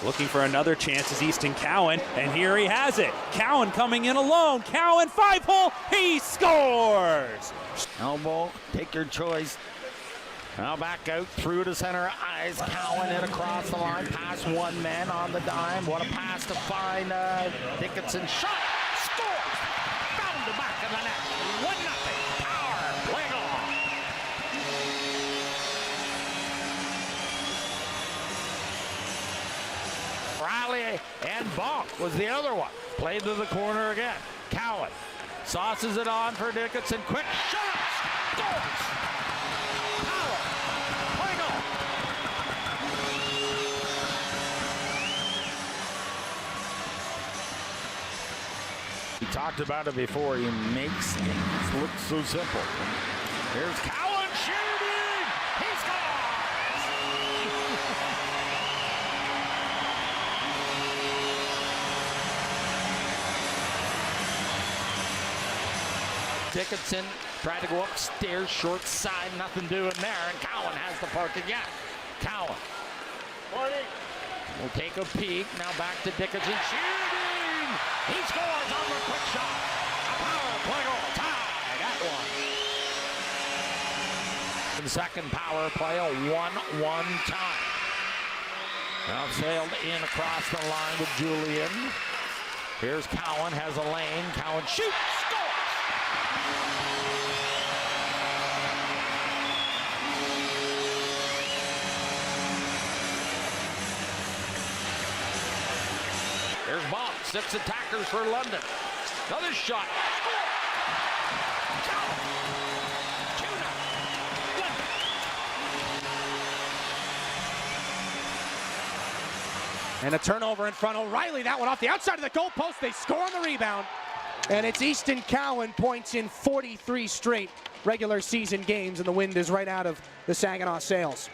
Looking for another chance is Easton Cowan, and here he has it. Cowan coming in alone. Cowan, 5-hole, he scores! Elbow, take your choice. Now back out through to center ice. Cowan in across the line, past one man on the dime. What a pass to find Dickinson. Shot, scores! Found the back of the net. 1-0. Power, play on. Riley and Bonk was the other one. Played to the corner again. Cowan sauces it on for Dickinson. Quick shot, scores! Power, play on. We talked about it before. He makes things look so simple. Here's Cowan shooting. He scores! Dickinson tried to go upstairs, short side, nothing doing there, and Cowan has the puck again. Cowan will take a peek, now back to Dickinson, shooting! He scores on the quick shot. A power play goal, tie that one. The second power play, a 1-1 tie. Now sailed in across the line with Julian. Here's Cowan, has a lane, Cowan shoots, scores! There's Bob, 6 attackers for London. Another shot. And a turnover in front. O'Reilly, that one off the outside of the goalpost. They score on the rebound. And it's Easton Cowan points in 43 straight regular season games, and the wind is right out of the Saginaw sails.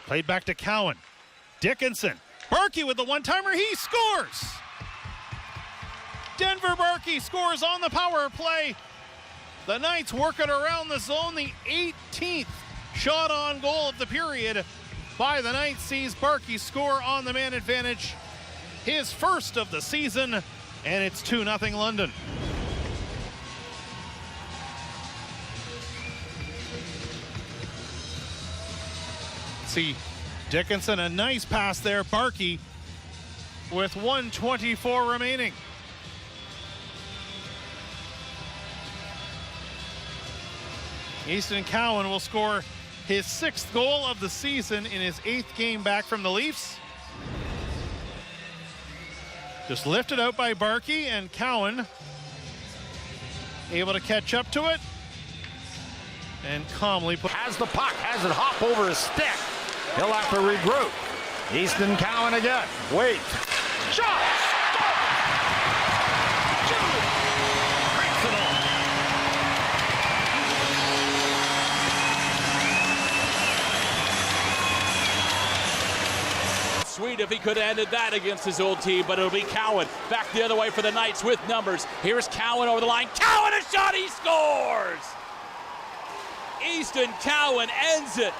Played back to Cowan. Dickinson. Barkey with the one-timer. He scores! Denver Barkey scores on the power play. The Knights work it around the zone. The 18th shot on goal of the period by the Knights sees Barkey score on the man advantage. His first of the season, and it's 2-0 London. See Dickinson, a nice pass there. Barkey with 1:24 remaining. Easton Cowan will score his 6th goal of the season in his 8th game back from the Leafs. Just lifted out by Barkey, and Cowan able to catch up to it and calmly has the puck, has it hop over his stick. He'll have to regroup. Easton Cowan again. Wait. Shot! Sweet if he could have ended that against his old team, but it'll be Cowan back the other way for the Knights with numbers. Here's Cowan over the line. Cowan, a shot, he scores! Easton Cowan ends it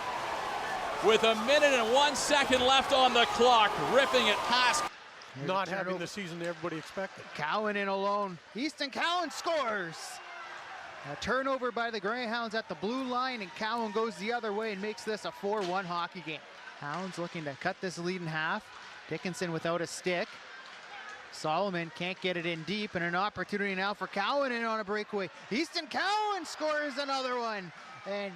with 1 minute and 1 second left on the clock, ripping it past. Not having the season that everybody expected. Cowan in alone. Easton Cowan scores. A turnover by the Greyhounds at the blue line, and Cowan goes the other way and makes this a 4-1 hockey game. Hounds looking to cut this lead in half. Dickinson without a stick. Solomon can't get it in deep, and an opportunity now for Cowan in on a breakaway. Easton Cowan scores another one, and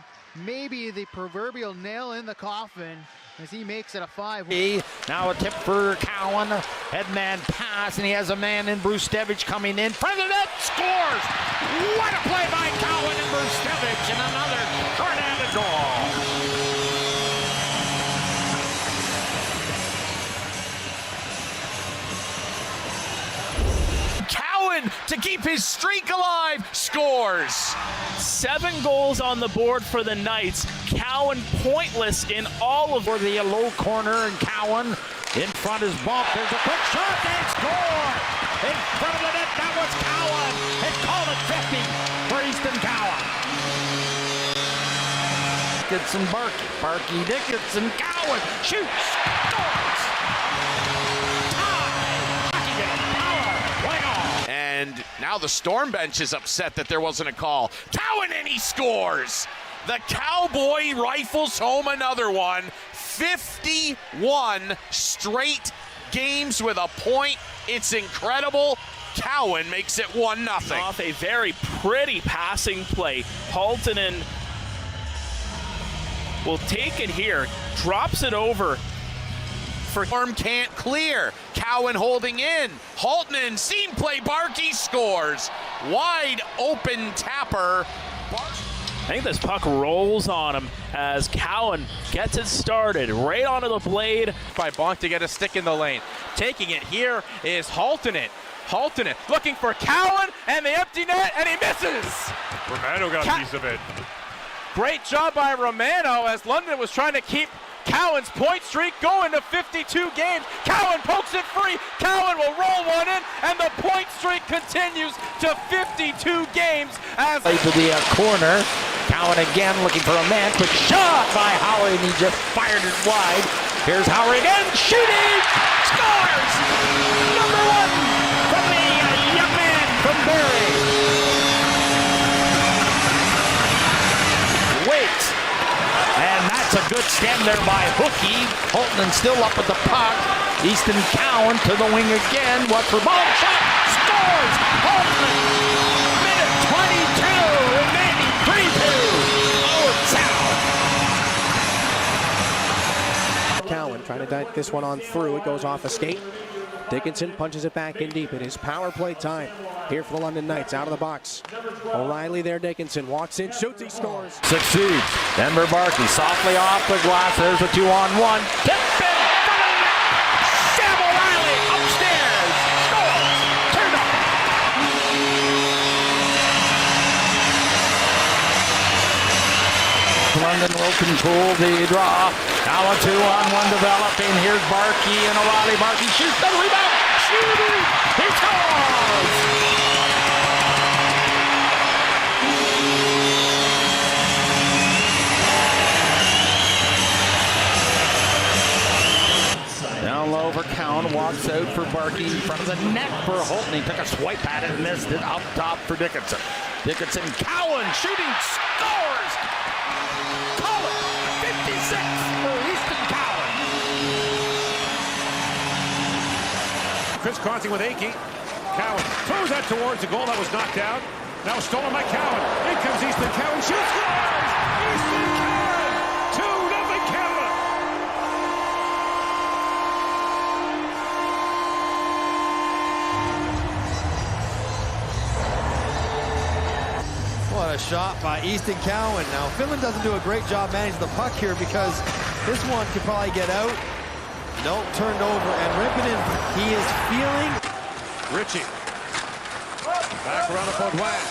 maybe the proverbial nail in the coffin as he makes it a 5-1. Now a tip for Cowan. Headman pass, and he has a man in Brustevich coming in. Front of the net, scores! What a play by Cowan and Brustevich, and another short-handed goal. To keep his streak alive, scores. 7 goals on the board for the Knights. Cowan pointless in all of... For the low corner, and Cowan in front is Bump. There's a quick shot, they score! In front of the net, that was Cowan. And call it 50 for Easton Cowan. Dickinson, Barkey. Barkey, Dickinson, Cowan shoots, scores! Now the Storm bench is upset that there wasn't a call. Cowan, and he scores! The Cowboy rifles home another one. 51 straight games with a point. It's incredible. Cowan makes it 1-0. Off a very pretty passing play. Haltonen will take it here, drops it over. Storm can't clear. Cowan holding in. Haltonen, seam play, Barkey scores. Wide open tapper. I think this puck rolls on him as Cowan gets it started right onto the blade. By Bonk to get a stick in the lane. Taking it here is Haltonen. Haltonen looking for Cowan and the empty net, and he misses. Romano got a piece of it. Great job by Romano as London was trying to keep Cowan's point streak going to 52 games. Cowan pokes it free. Cowan will roll one in, and the point streak continues to 52 games as to the corner. Cowan again looking for a man. Quick shot by Howard, and he just fired it wide. Here's Howard again, shooting, scores! Number one from the young man from Barrie. Wait, and that's a good stem there by Hookie. Haltonen still up with the puck. Easton Cowan to the wing again. What for ball? Shot, scores! Haltonen, minute 22, remaining 3-2. Oh, it's out. Cowan trying to dike this one on through. It goes off a skate. Dickinson punches it back in deep. It is power play time here for the London Knights. Out of the box. O'Reilly there. Dickinson walks in, shoots, he scores. Succeeds. Denver Barkey softly off the glass. There's a 2-on-1. Tip it! Sam O'Reilly upstairs. Scores. Turned up. London will control the draw. Now a 2-on-1 developing. Here's Barkey and O'Reilly. Barkey shoots the rebound. Shooting. He scores. Down low for Cowan. Walks out for Barkey in front of the net for Haltonen. He took a swipe at it and missed it. Up top for Dickinson. Dickinson. Cowan shooting. Scores. 56 for Easton Cowan. Chris crossing with Akey. Cowan throws that towards the goal that was knocked out. Now stolen by Cowan. In comes Easton Cowan. Shoots. Scores! Easton Cowan! 2-0 Canada. What a shot by Easton Cowan. Now, Finland doesn't do a great job managing the puck here because this one could probably get out. No, turned over, and Rippinen, he is feeling. Ritchie. Back around the Baudouin.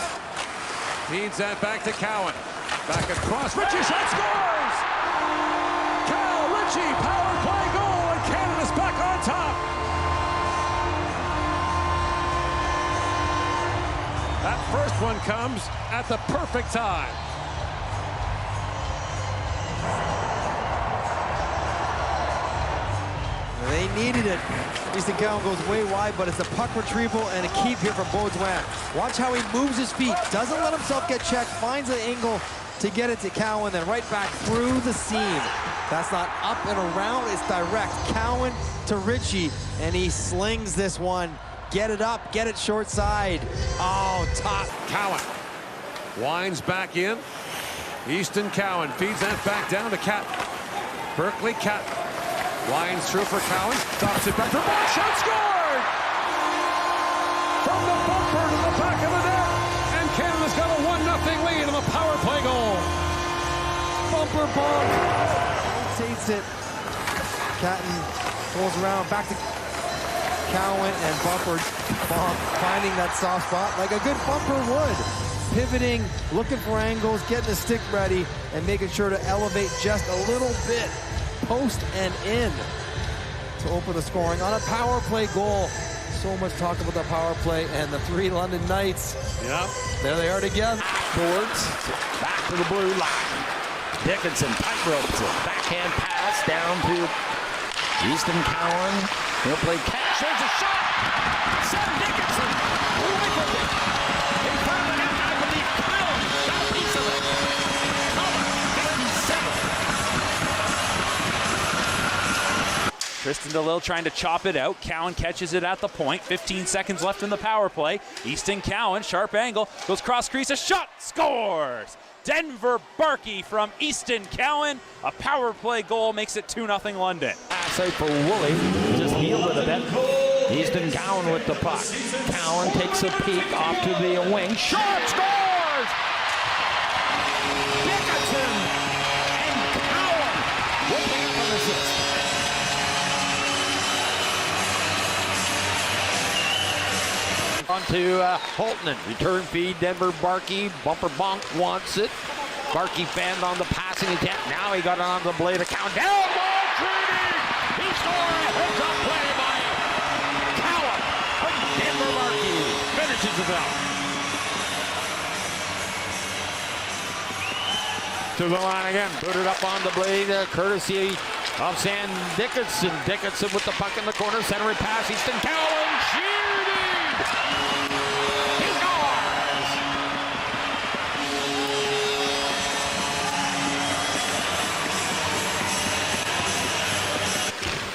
Feeds that back to Cowan. Back across. Ritchie shot, scores! Cal Ritchie, power play goal, and Canada's back on top. That first one comes at the perfect time. They needed it. Easton Cowan goes way wide, but it's a puck retrieval and a keep here from Baudouin. Watch how he moves his feet. Doesn't let himself get checked. Finds an angle to get it to Cowan, then right back through the seam. That's not up and around. It's direct. Cowan to Ritchie, and he slings this one. Get it up, get it short side. Oh, top. Cowan winds back in. Easton Cowan feeds that back down to Cat. Berkeley Cat winds through for Cowan. Drops it back for ball. Shot scored! From the bumper to the back of the net. And Canada's got a 1-0 lead in the power play goal. Bumper ball. Takes it. Catton pulls around back to Cowan, and Bumper finding that soft spot like a good bumper would. Pivoting, looking for angles, getting the stick ready, and making sure to elevate just a little bit. Post and in to open the scoring on a power play goal. So much talk about the power play and the 3 London Knights. Yeah. There they are together. Towards, back to the blue line. Dickinson tight ropes it. Backhand pass down to Easton Cowan, he'll play catch. There's a shot. Sam Dickinson, rifled it. In front of the net, I believe Cowan got a piece of it. Cowan, 57. Tristan DeLille trying to chop it out. Cowan catches it at the point. 15 seconds left in the power play. Easton Cowan, sharp angle, goes cross crease, a shot, scores! Denver Barkey from Easton Cowan. A power play goal makes it 2-0 London. Pass out for Woolley, just yielded a bit. Easton Cowan with the puck. Cowan takes a peek off to the wing. Shot, scores! Dickinson and Cowan will pick up an assist. On to Holtman. Return feed, Denver Barkey. Bumper bonk wants it. Barkey fanned on the passing attempt. Now he got it on the blade of Cowan. Down ball, Trudy! He scored! Heads up play by Cowan. Denver Barkey finishes it out. To the line again. Put it up on the blade, courtesy of Sam Dickinson. Dickinson with the puck in the corner. Center pass. Easton Cowan shooting!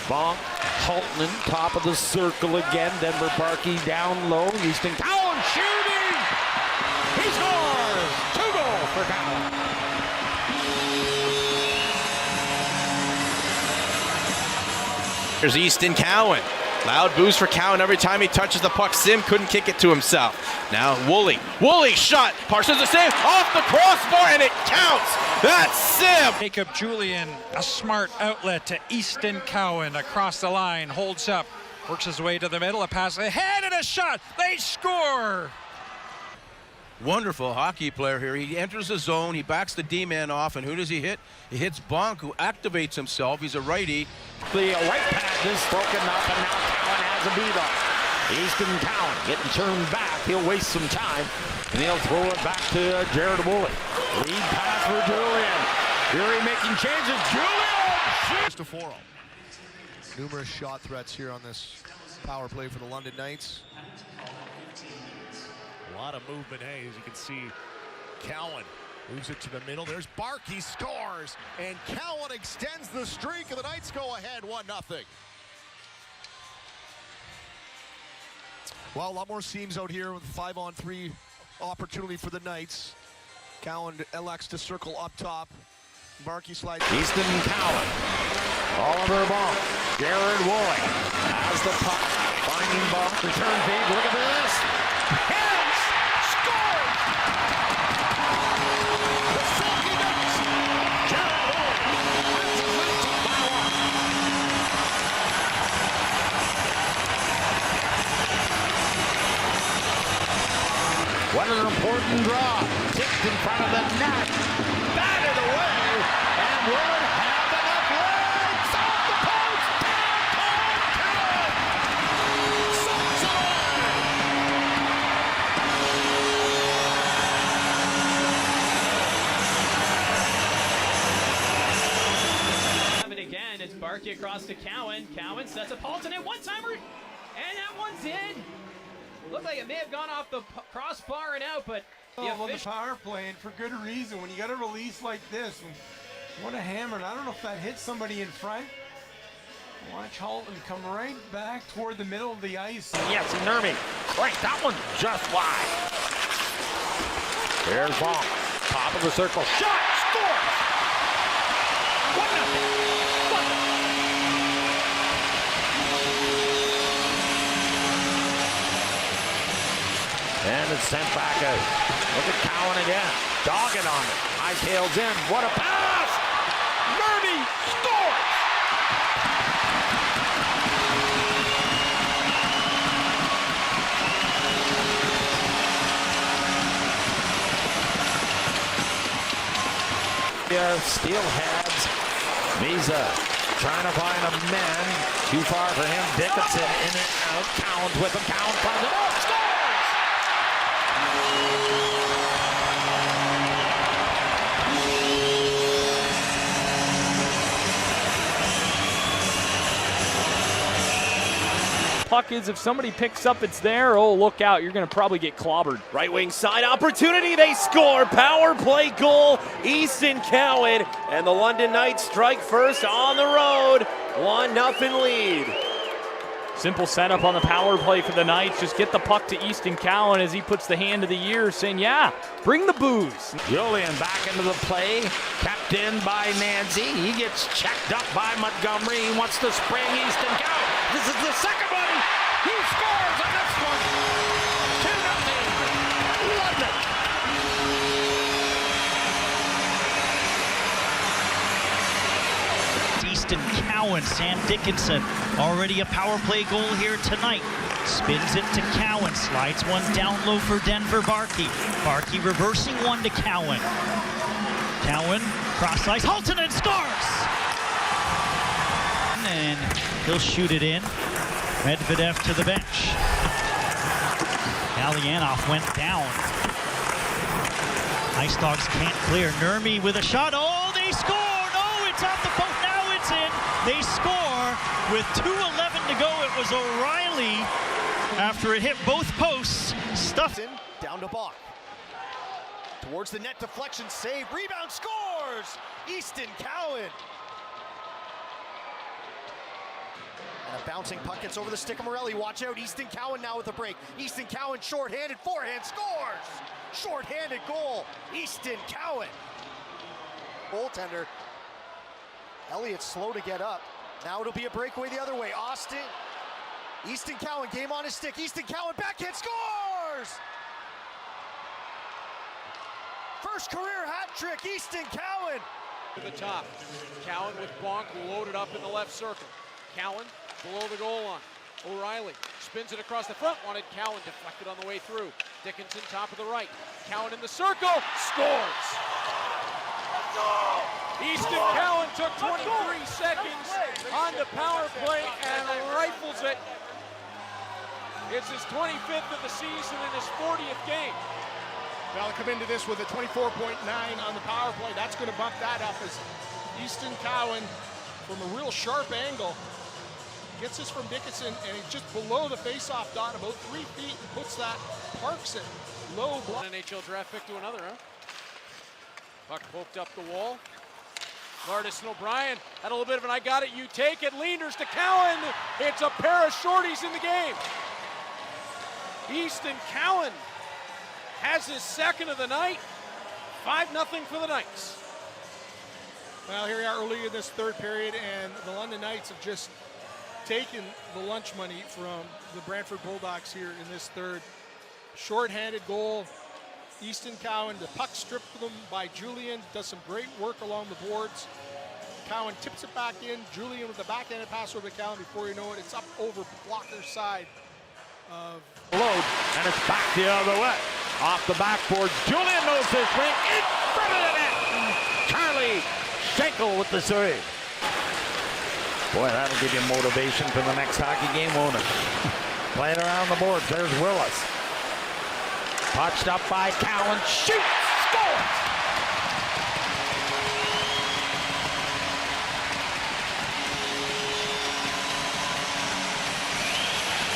Bonk, Holtman, top of the circle again. Denver Barkey down low. Easton Cowan shooting! He scores! 2 goals for Cowan. Here's Easton Cowan. Loud boost for Cowan every time he touches the puck. Sim couldn't kick it to himself. Now Woolley. Woolley shot. Parsons the save. Off the crossbar and it counts. That's Sim. Jacob Julian, a smart outlet to Easton Cowan across the line. Holds up. Works his way to the middle. A pass ahead and a shot. They score. Wonderful hockey player here. He enters the zone. He backs the D-man off. And who does he hit? He hits Bonk, who activates himself. He's a righty. The right pad is broken up, and now Cowan has a beat on. Easton Cowan getting turned back. He'll waste some time, and he'll throw it back to Jared Woolley. Lead pass for Julian. Fury making changes. Julian! To 4-0. Numerous shot threats here on this power play for the London Knights. A lot of movement, hey, as you can see. Cowan moves it to the middle. There's Barkey, scores, and Cowan extends the streak, and the Knights go ahead 1-0. Well, a lot more seams out here with 5-on-3 opportunity for the Knights. Cowan elects to circle up top. Barkey slides. Easton Cowan. Oliver Bonk. Jared Woolley has the puck. Finding Bonk. Return feed. Look at this. Hands! Score! The Silky Knights. Jared Woolley has his lead up by 1. What an important draw. Tipped in front of the net. Batted away. And will it have enough legs? Off the post. Downtown Cowan. Sucks it Have it again. It's Barkey across to Cowan. Cowan sets a Paulson at one-timer. And that one's in. Looked like it may have gone off the crossbar and out, but on the power play, and for good reason. When you got a release like this, what a hammer. And I don't know if that hit somebody in front. Watch Halton come right back toward the middle of the ice. Yes, Nermy. Right, that one just wide. There's Bonk. Top of the circle. Shot! Scores! 1-0. And it's sent back out. Look at Cowan again. Dogging on it. Hightails in. What a pass! Murphy scores! Steelheads. Misa trying to find a man. Too far for him. Dickinson in and out. Cowan's with him. Cowan finds it. Oh, scores! puck is. If somebody picks up, it's there. Oh, look out. You're going to probably get clobbered. Right wing side opportunity. They score. Power play goal. Easton Cowan. And the London Knights strike first on the road. 1-0 lead. Simple setup on the power play for the Knights. Just get the puck to Easton Cowan as he puts the hand of the year, saying, yeah, bring the booze. Julian back into the play, kept in by Nancy. He gets checked up by Montgomery. He wants to spring Easton Cowan. This is the second one. He scores on this one. 2-0. London. Easton Cowan, Sam Dickinson, already a power play goal here tonight. Spins it to Cowan, slides one down low for Denver Barkey. Barkey reversing one to Cowan. Cowan, cross ice, Haltonen scores! And he'll shoot it in. Medvedev to the bench. Galyanov went down. Ice Dogs can't clear. Nurmi with a shot. Oh, they score! No, it's off the post. Now it's in. They score with 2:11 to go. It was O'Reilly after it hit both posts. Stuffed in, down to Bach. Towards the net, deflection, save, rebound, scores! Easton Cowan. And a bouncing puck gets over the stick of Morelli. Watch out, Easton Cowan now with a break. Easton Cowan short-handed, forehand, scores! Short-handed goal, Easton Cowan. Goaltender. Elliott slow to get up. Now it'll be a breakaway the other way. Austin. Easton Cowan, game on his stick. Easton Cowan, backhand, scores! First career hat trick, Easton Cowan. To the top. Cowan with Bonk loaded up in the left circle. Cowan below the goal line. O'Reilly spins it across the front. Wanted Cowan deflected on the way through. Dickinson top of the right. Cowan in the circle. Scores! Easton Cowan took 23 seconds on the power play and rifles it. It's his 25th of the season and his 40th game. Well, come into this with a 24.9 on the power play. That's going to bump that up as Easton Cowan, from a real sharp angle, gets this from Dickinson, and he's just below the face-off dot, about 3 feet, and puts that, parks it low block. NHL draft pick to another, huh? Puck poked up the wall. Lardis O'Brien had a little bit of an I got it, you take it. Leaners to Cowan. It's a pair of shorties in the game. Easton Cowan has his second of the night. 5-0 for the Knights. Well, here we are early in this third period, and the London Knights have just taken the lunch money from the Brantford Bulldogs here in this third. Short-handed goal. Easton Cowan, the puck stripped from them by Julian, does some great work along the boards. Cowan tips it back in. Julian with the backhanded pass over to Cowan. Before you know it, it's up over blocker's side of load, and it's back the other way. Off the backboards, Julian knows this ring in front of the net. Charlie Schenkel with the save. Boy, that'll give you motivation for the next hockey game, won't it? Playing around the boards, there's Willis. Touched up by Cowan, shoots, scores!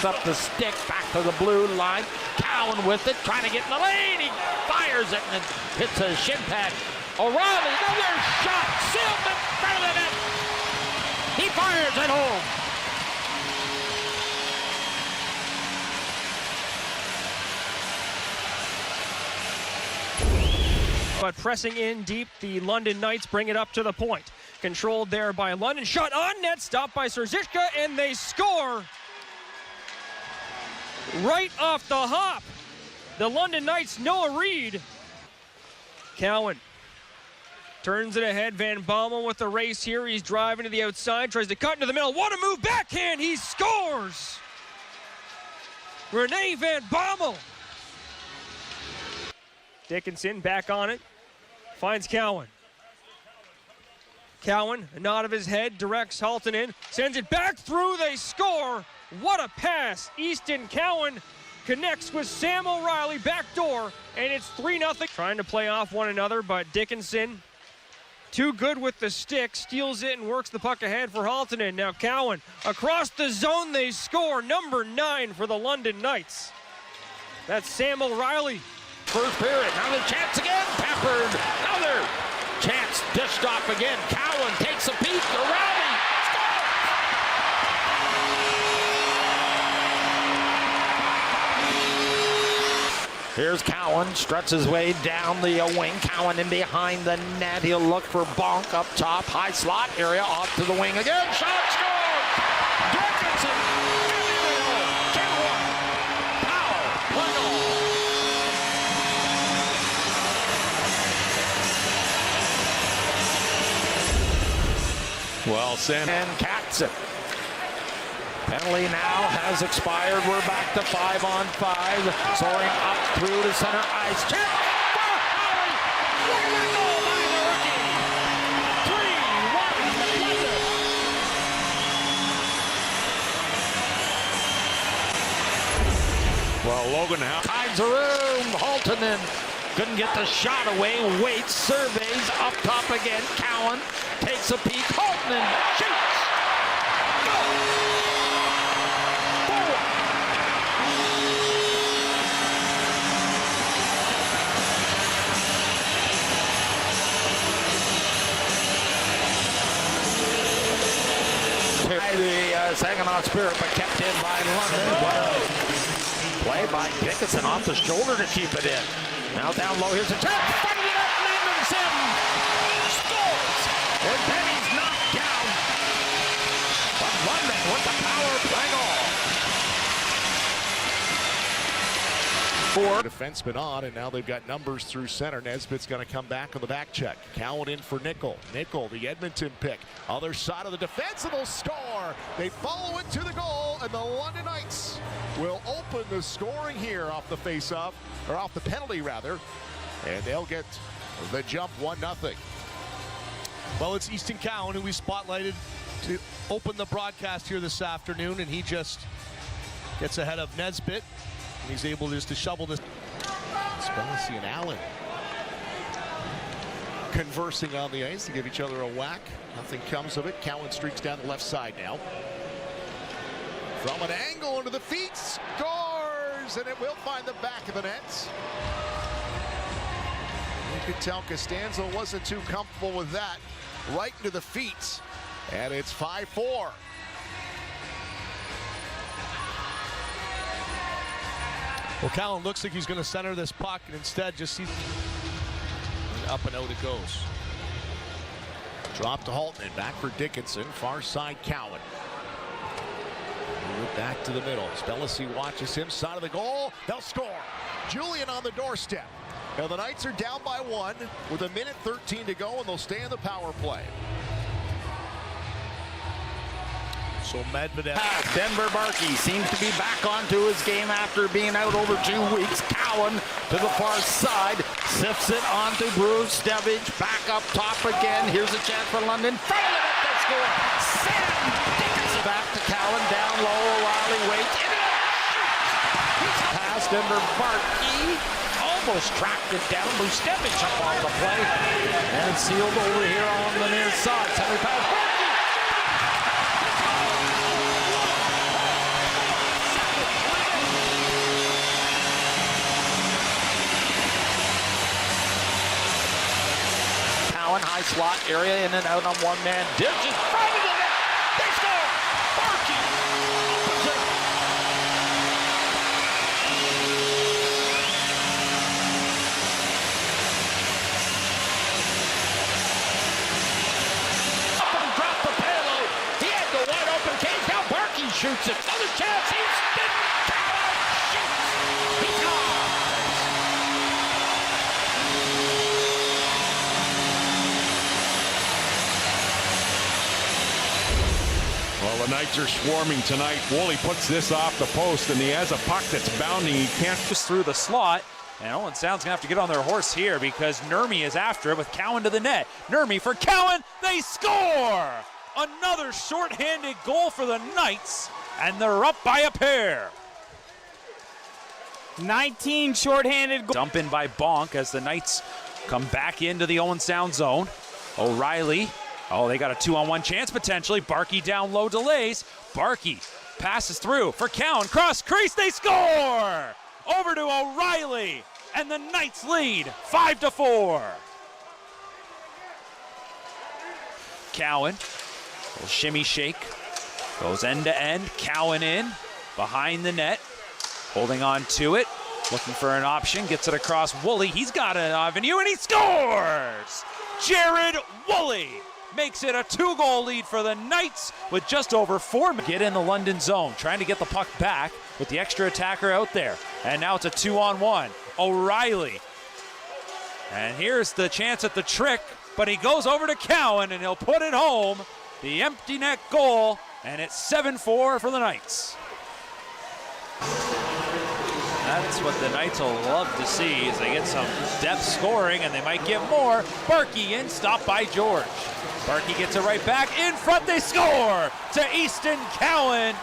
Up the stick, back to the blue line. Cowan with it, trying to get in the lane. He fires it and it hits a shin pad. O'Reilly, another shot, sealed in front of the net. He fires it home. But pressing in deep, the London Knights bring it up to the point. Controlled there by London. Shot on net, stopped by Serzichka, and they score right off the hop. The London Knights, Noah Reed. Cowan turns it ahead. Van Bommel with the race here. He's driving to the outside, tries to cut into the middle. What a move, backhand, he scores! Rene Van Bommel. Dickinson back on it, finds Cowan. Cowan, a nod of his head, directs Haltonen, sends it back through, they score. What a pass. Easton Cowan connects with Sam O'Reilly, back door, and it's 3-0. Trying to play off one another, but Dickinson Too good with the stick, steals it and works the puck ahead for Haltonen. Now Cowan across the zone, they score. Number 9 for the London Knights. That's Sam O'Reilly. First period, now the chance again, peppered. Another chance dished off again. Cowan takes a peek, O'Reilly scores! Here's Cowan, struts his way down the wing. Cowan in behind the net. He'll look for Bonk up top. High slot area, off to the wing again. Shot scores! Dickinson! 2-1. Power play goal. Well, Sam. And Katzen. Penalty now has expired. We're back to 5-on-5. Soaring up through to center ice. Check for Howie. Look at that goal by the rookie. 3-1 London. Well, Logan Howe. Tides the room. Haltonen couldn't get the shot away. Waits, surveys, up top again. Cowan takes a peek. Haltonen shoots. Goal. The Saginaw Spirit, but kept in by London. Play by Dickinson off the shoulder to keep it in. Now down low, here's a chance. Fighting it up, Landon's in. Scores. And Benny's knocked down. But London with the power play goal. Defenseman on, and now they've got numbers through center. Nesbitt's going to come back on the back check. Cowan in for Nickel. Nickel, the Edmonton pick. Other side of the defense, and they'll score. They follow it to the goal, and the London Knights will open the scoring here off the face-off, or off the penalty, rather. And they'll get the jump 1-0. Well, it's Easton Cowan who we spotlighted to open the broadcast here this afternoon, and he just gets ahead of Nesbitt. He's able just to shovel this. Spellecy and Allen conversing on the ice to give each other a whack. Nothing comes of it. Cowan streaks down the left side now. From an angle into the feet, scores, and it will find the back of the net. You could tell Costanzo wasn't too comfortable with that. Right into the feet, and it's 5-4. Well, Cowan looks like he's going to center this puck, and instead just sees up and out it goes. Drop to Haltonen, back for Dickinson, far side Cowan. Move it back to the middle. Spellecy watches him, side of the goal. They'll score. Julian on the doorstep. Now the Knights are down by 1 with 1:13 to go, and they'll stay in the power play. So Medvedev. Denver Barkey seems to be back onto his game after being out over 2 weeks. Cowan to the far side, sifts it onto Bruce Stevich. Back up top again. Here's a chance for London. Front of the net, they score. Sam Dickinson back to Cowan, down low. O'Reilly waits. Pass Denver Barkey. Almost tracked it down. Bruce Stevich up on the play. And sealed over here on the near side. Henry pass Barkey. High slot area, in and out on one man. Dishes front of the net. They score. Barkey opens it. Up and drop the payload. He had the wide open cage. Now Barkey shoots it. Another chance. He's spinning. Cowan shoots. He scores. Well, the Knights are swarming tonight. Woolley puts this off the post, and he has a puck that's bounding. He can't just through the slot. And Owen Sound's going to have to get on their horse here because Nurmi is after it with Cowan to the net. Nurmi for Cowan. They score! Another shorthanded goal for the Knights, and they're up by a pair. 19 shorthanded goals. Dump in by Bonk as the Knights come back into the Owen Sound zone. O'Reilly. Oh, they got a 2-on-1 chance potentially. Barkey down low delays. Barkey passes through for Cowan. Cross crease, they score! Over to O'Reilly. And the Knights lead 5-4. Cowan, little shimmy shake. Goes end to end. Cowan in. Behind the net. Holding on to it. Looking for an option. Gets it across Woolley. He's got an avenue and he scores! Jared Woolley makes it a 2-goal lead for the Knights with just over 4 minutes. Get in the London zone, trying to get the puck back with the extra attacker out there. And now it's a 2-on-1. O'Reilly. And here's the chance at the trick, but he goes over to Cowan and he'll put it home. The empty net goal, and it's 7-4 for the Knights. That's what the Knights will love to see as they get some depth scoring, and they might get more. Barkey in, stopped by George. Barkey gets it right back. In front, they score to Easton Cowan.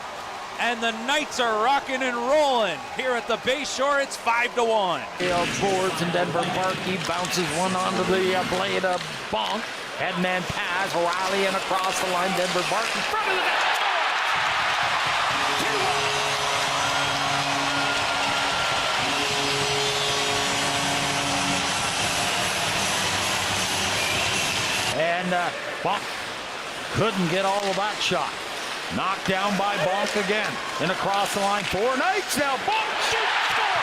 And the Knights are rocking and rolling. Here at the Bay Shore, it's 5-1. Boards and Denver Barkey bounces one onto the blade of Bonk. Headman pass, O'Reilly and across the line. Denver Barkey, front of the net. And Bonk couldn't get all of that shot. Knocked down by Bonk again. And across the line, 4 Knights now. Bonk shoots, score!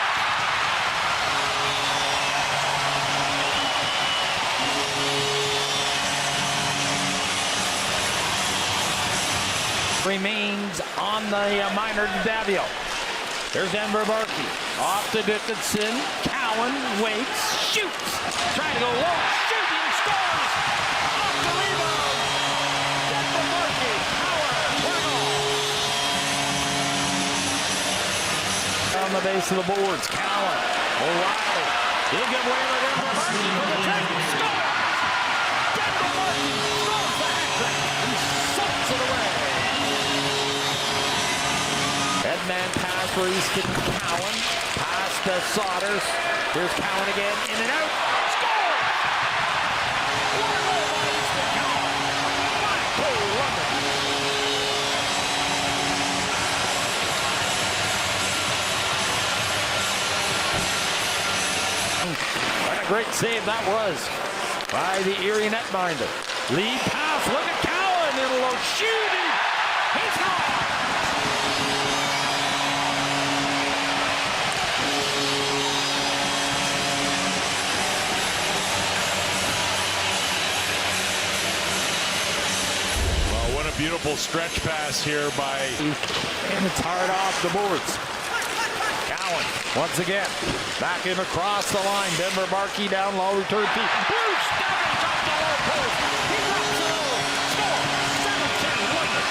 Remains on the minor Davio. There's Denver Barkey. Off to Dickinson. Cowan waits, shoots. Trying to go low, shooting, scores! Off the rebound. Denver Barkey, power, on the base of the boards. Cowan, O'Reilly. He'll give way to Denver Barkey for the take. Score! Denver Barkey scores the hat-trick and sucks it away. Headman pass for Easton Cowan. Pass to Saunders. Here's Cowan again. In and out. Score! What a goal by Easton Cowan. Blackpool London. What a great save that was by the Erie netminder. Lead pass. Look at Cowan. It'll shooting. He's gone. Beautiful stretch pass here by... And it's hard off the boards. Cowan, once again, back in across the line. Denver Barkey down low, return feet. Bruce Devers off the low post. He drops it over. Score, 7-10 London.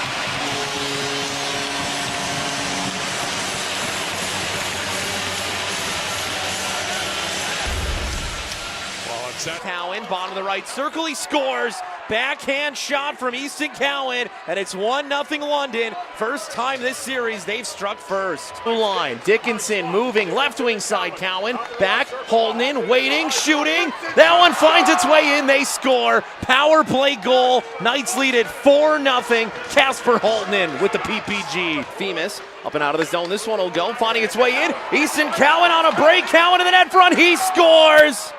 Well, it's that... Cowan, bottom of the right circle, he scores. Backhand shot from Easton Cowan, and it's 1-0 London. First time this series they've struck first. Line, Dickinson moving, left wing side, Cowan, back, holding in, waiting, shooting. That one finds its way in, they score. Power play goal, Knights lead it 4-0. Casper Holtnen with the PPG. Femus up and out of the zone, this one will go, finding its way in. Easton Cowan on a break, Cowan in the net front, he scores!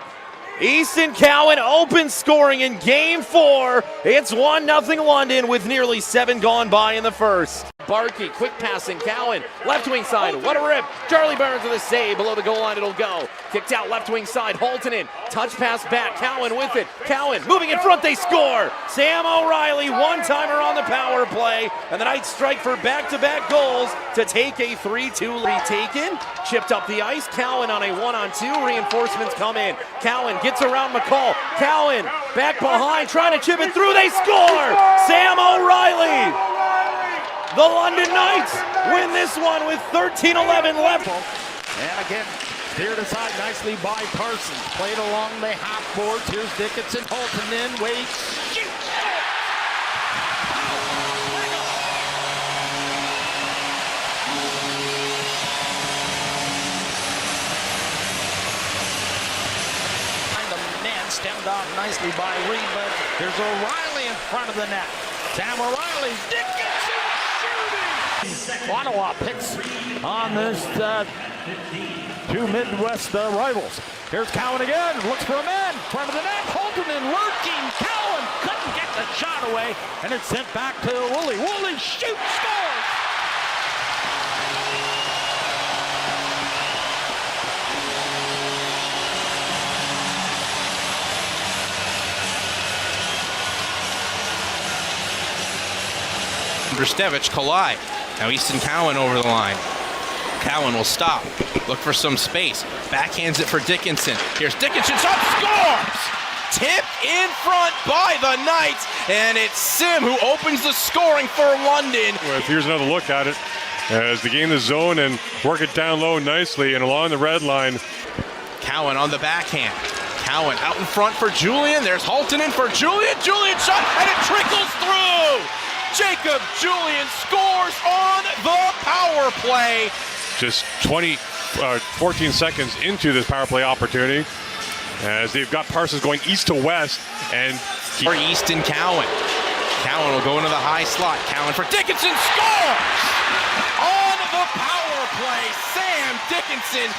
Easton Cowan open scoring in Game 4. It's 1-0 London with nearly 7 gone by in the first. Barkey, quick passing, Cowan, left wing side, what a rip. Charlie Burns with a save, below the goal line it'll go. Kicked out left wing side, Holtnen, touch pass back, Cowan with it. Cowan moving in front, they score. Sam O'Reilly, one-timer on the power play, and the Knights strike for back-to-back goals to take a 3-2 lead. Taken, chipped up the ice, Cowan on a 1-on-2, reinforcements come in. Cowan gets around McCall, Cowan back behind, trying to chip it through, they score! Sam O'Reilly! The London Knights win this one with 13:11 left. And again, steered aside nicely by Parsons. Played along the half boards. Here's Dickinson, Holton in, waits, shoots. The man stems Found off nicely by Reed, but there's O'Reilly in front of the net. Sam O'Reilly, Dickinson shooting! Ottawa picks on this two Midwest rivals. Here's Cowan again, looks for a man, front of the net, Holtonen lurking, Cowan couldn't get the shot away, and it's sent back to Woolley. Woolley shoots, scores! Brstevich collide. Now Easton Cowan over the line. Cowan will stop. Look for some space. Backhands it for Dickinson. Here's Dickinson. Shot, scores! Tip in front by the Knights. And it's Sim who opens the scoring for London. Here's another look at it as they gain the zone and work it down low nicely and along the red line. Cowan on the backhand. Cowan out in front for Julian. There's Holtonen for Julian. Julian shot, and it trickles through. Jacob Julian scores on the power play. Just 14 seconds into this power play opportunity as they've got Parsons going east to west. And for Easton Cowan. Cowan will go into the high slot. Cowan for Dickinson, scores! On the power play, Sam Dickinson.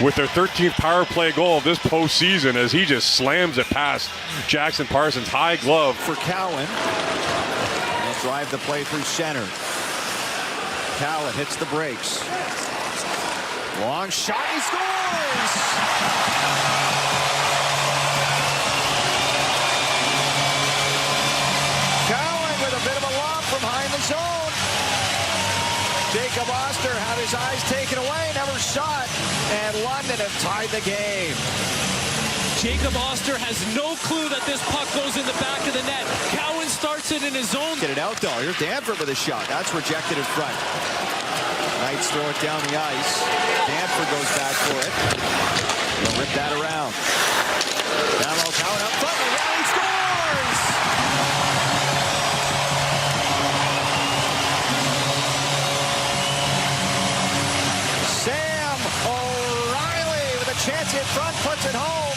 With their 13th power play goal of this postseason as he just slams it past Jackson Parsons. High glove for Cowan. Drive the play through center. Cowan hits the brakes. Long shot, he scores! Cowan with a bit of a lob from behind the zone. Jacob Oster had his eyes taken away, never shot, and London have tied the game. Jacob Oster has no clue that this puck goes in the back of the net. Cowan starts it in his own. Get it out though. Here's Danford with a shot. That's rejected in front. Knights throw it down the ice. Danford goes back for it. They'll rip that around. Down low, Cowan up front. The rally scores! Sam O'Reilly with a chance in front, puts it home.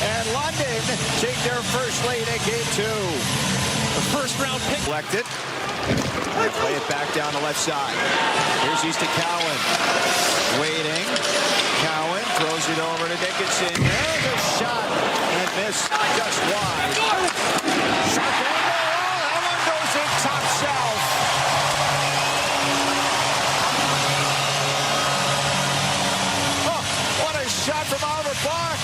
And London take their first lead in game 2. The first round pick. Collected. They play it back down the left side. Here's Easton Cowan. Waiting. Cowan throws it over to Dickinson. There's a shot. And missed just wide. Shot angle. That one goes in top shelf. Oh, what a shot from Oliver Clark.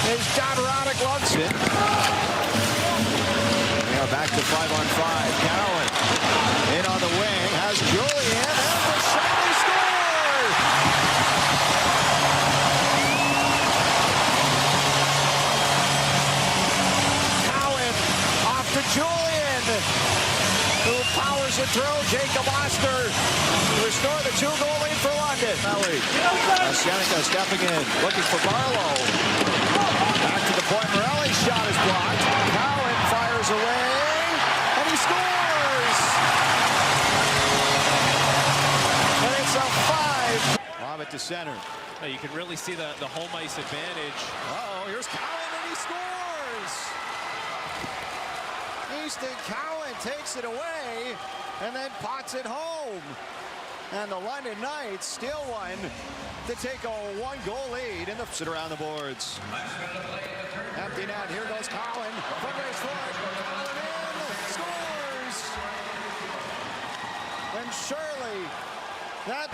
Is John Roddick loves it. We are back to 5-on-5. Cowan in on the wing, has Julian, and the shot, he scores! Cowan off to Julian, who powers it through. Jacob Oster to restore the 2-goal lead for London. Seneca stepping in, looking for Barlow. Back to the point, Morelli's shot is blocked. Cowan fires away, and he scores! And it's a 5. Lob it to center. You can really see the home ice advantage. Uh-oh, here's Cowan, and he scores! Easton Cowan takes it away, and then pots it home. And the London Knights still won to take a 1-goal lead in the sit around the boards. Empty net. Here goes Cowan. Foot race for it. Cowan in. Scores. And surely that.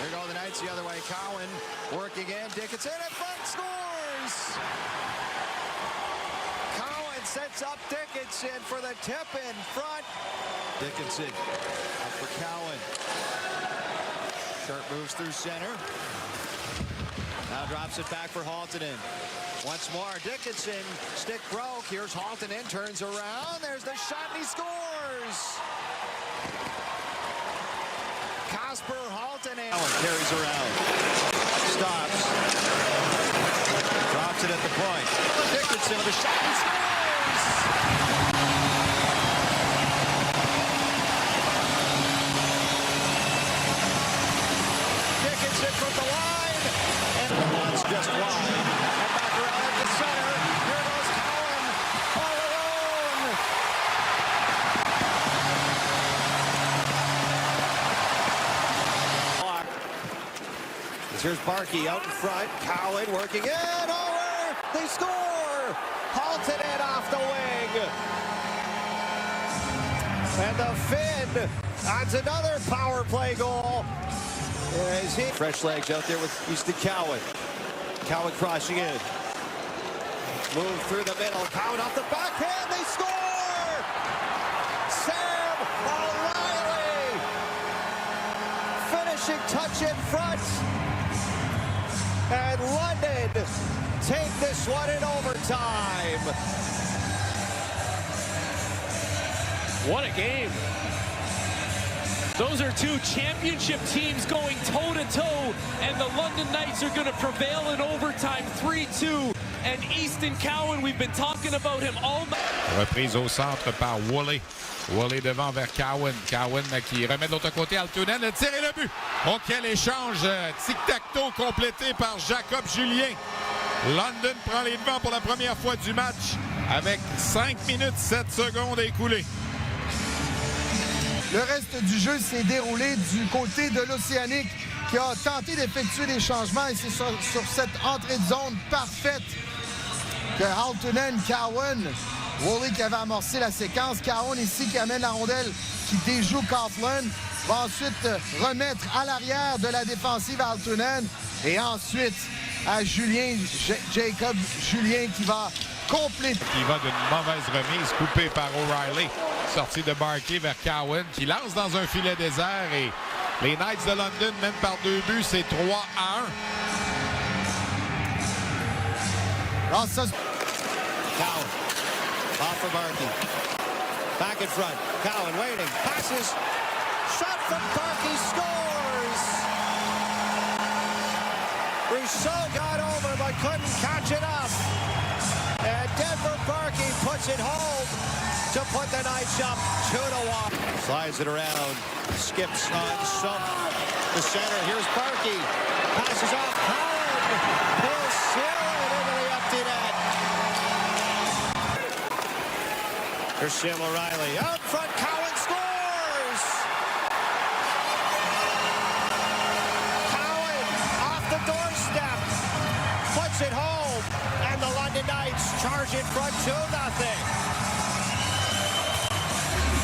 Here go the Knights the other way. Cowan working in. Dickinson at front. Scores. Cowan sets up Dickinson for the tip in front. Dickinson up for Cowan. Sharp moves through center. Now drops it back for Holtonen. Once more, Dickinson. Stick broke. Here's Holtonen. Turns around. There's the shot, and he scores. Kasper Holtonen. Carries around. Stops. Drops it at the point. Dickinson with a shot, and scores. Dickinson from the line, and it's just wide. Here's Barkey out in front. Cowan working in over. They score. Halted it off the wing. And the Finn adds another power play goal. Fresh legs out there with Easton Cowan. Cowan crossing in. Move through the middle. Cowan off the backhand. They score! Sam O'Reilly. Finishing touch in front. And London take this one in overtime. What a game. Those are two championship teams going toe-to-toe, and the London Knights are going to prevail in overtime 3-2. And Easton Cowan, we've been talking about him all night. Reprise au centre par Woolley. Woolley devant vers Cowan. Cowan qui remet de l'autre côté Altunen. Le tir et le but. Oh, quel échange. Tic-tac-toe complété par Jacob Julien. London prend les devants pour la première fois du match avec 5 minutes 7 secondes écoulées. Le reste du jeu s'est déroulé du côté de l'Océanique qui a tenté d'effectuer des changements et c'est sur cette entrée de zone parfaite que Haltunen, Cowan, Woolley qui avait amorcé la séquence, Cowan ici qui amène la rondelle, qui déjoue Coughlin, va ensuite remettre à l'arrière de la défensive Haltunen et ensuite à Julien, Jacob Julien qui va compléter. Qui va d'une mauvaise remise coupée par O'Reilly. Sortie de Barkey vers Cowan qui lance dans un filet désert et les Knights de London mènent par 2 buts, c'est 3-1. Cowan off for Barkey. Back in front. Cowan waiting. Passes. Shot from Barkey. Scores. Rousseau got over but couldn't catch it up. And Denver Barkey puts it home to put the Knights up 2-1. Slides it around. Skips on Sump. The center. Here's Barkey. Passes off Cowan. He'll seal it into the empty net. Here's Sam O'Reilly. Out front. Cowan scores. Cowan off the doorstep. Puts it home. And the London Knights charge in front 2-0.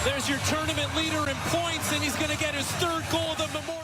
There's your tournament leader in points, and he's going to get his third goal of the Memorial.